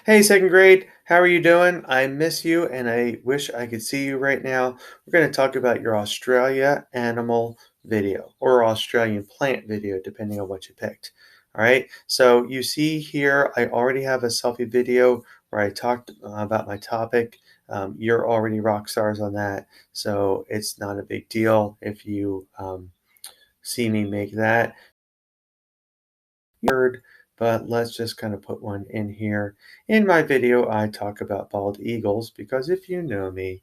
Hey, second grade, how are you doing? I miss you and I wish I could see you right now. We're going to talk about your Australia animal video or Australian plant video, depending on what you picked. All right, so you see here, I already have a selfie video where I talked about my topic. You're already rock stars on that, so it's not a big deal if you see me make that word, but let's just kind of put one in here. In my video, I talk about bald eagles because if you know me,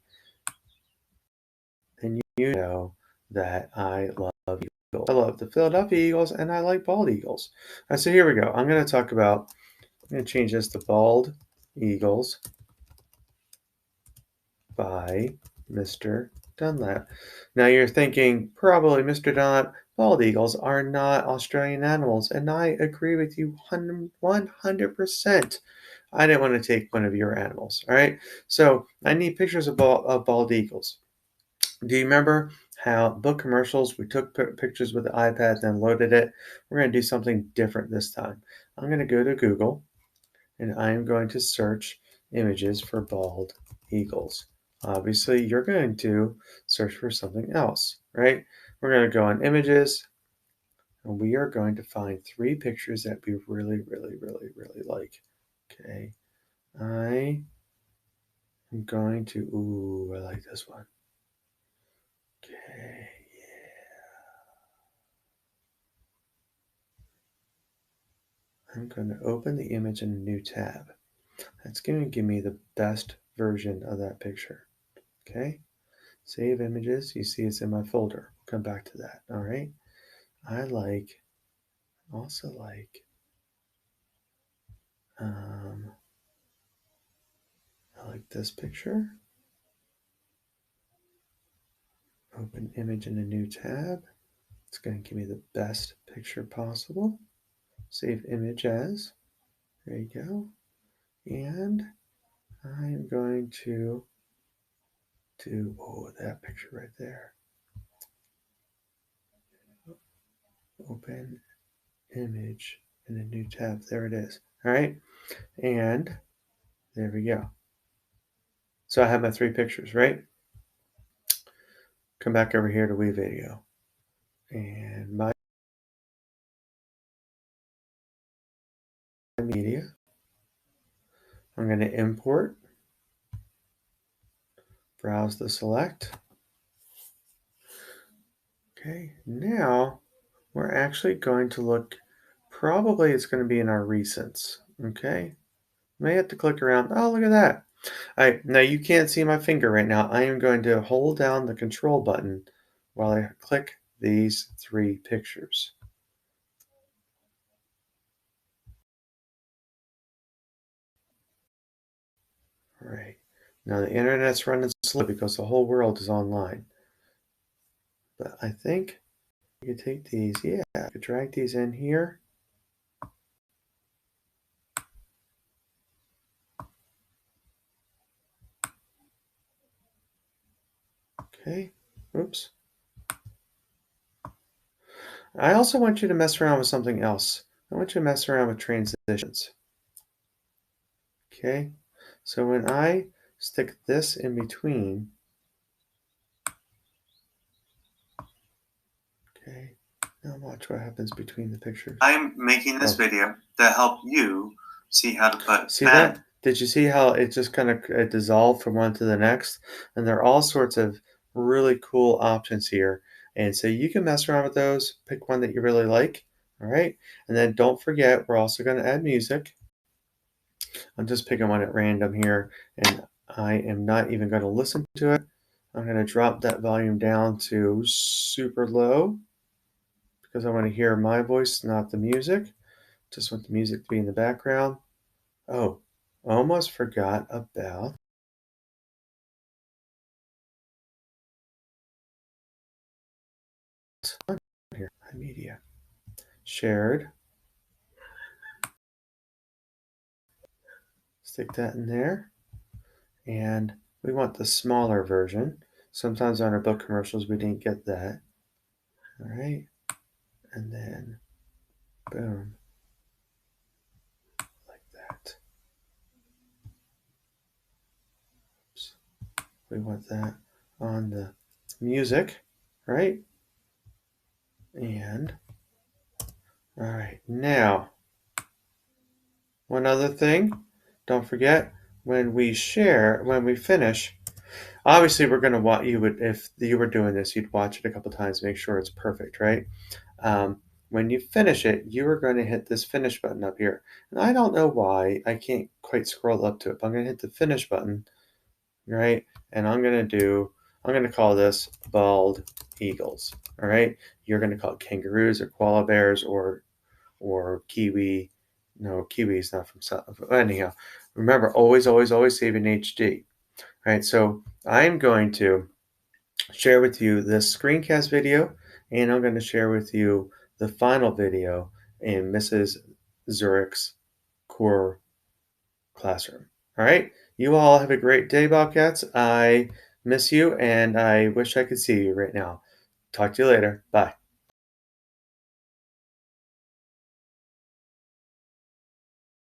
then you know that I love eagles. I love the Philadelphia Eagles and I like bald eagles. So here we go. I'm going to talk about, I'm going to change this to bald eagles by Mr. Dunlap. Now you're thinking, probably Mr. Dunlap, bald eagles are not Australian animals, and I agree with you 100%. I didn't want to take one of your animals, all right? So I need pictures of bald eagles. Do you remember how book commercials, we took pictures with the iPad, then loaded it? We're going to do something different this time. I'm going to go to Google, and I'm going to search images for bald eagles. Obviously, you're going to search for something else, right? We're going to go on images, and we are going to find 3 pictures that we really like. Okay, I am going to, ooh, I like this one. Okay, I'm going to open the image in a new tab. That's going to give me the best version of that picture. Okay. Save images. You see it's in my folder. Come back to that. All right. I also like, um, I like this picture. Open image in a new tab. It's going to give me the best picture possible. Save image as. There you go. And I'm going to do, oh, that picture right there. Open image in a new tab. There it is. All right. And there we go. So I have my 3 pictures, right? Come back over here to WeVideo. And my media. I'm going to import, browse the select. Okay, now we're actually going to look, probably it's going to be in our recents. Okay, may have to click around. Oh, look at that. All right, now you can't see my finger right now. I am going to hold down the control button while I click these 3 pictures. All right, now the internet's running slow because the whole world is online. But I think you could take these, yeah, I could drag these in here. Okay, oops. I also want you to mess around with something else. I want you to mess around with transitions. Okay, so when I stick this in between, okay, now watch what happens between the pictures. I'm making this video to help you see how to put see that? Did you see how it just kind of dissolved from one to the next? And there are all sorts of really cool options here. And so you can mess around with those, pick one that you really like. All right. And then don't forget, we're also going to add music. I'm just picking one at random here, and I am not even going to listen to it. I'm going to drop that volume down to super low because I want to hear my voice, not the music. Just want the music to be in the background. Oh, almost forgot about here. Media. Shared. Stick that in there. And we want the smaller version. Sometimes on our book commercials, we didn't get that. All right. And then, boom. Like that. we want that on the music, right? And all right, now one other thing, don't forget when we finish, obviously we're going to watch, if you were doing this, you'd watch it a couple times, make sure it's perfect, right? When you finish it, you are going to hit this finish button up here. And I don't know why I can't quite scroll up to it, but I'm going to hit the finish button, right? And I'm going to call this bald eagles, all right? You're going to call it kangaroos or koala bears or kiwi. No, kiwi is not from South. Anyhow, remember, always, always, always save in HD, right? So I'm going to share with you this screencast video, and I'm going to share with you the final video in Mrs. Zurich's core classroom. All right. You all have a great day, Bobcats. I miss you, and I wish I could see you right now. Talk to you later. Bye.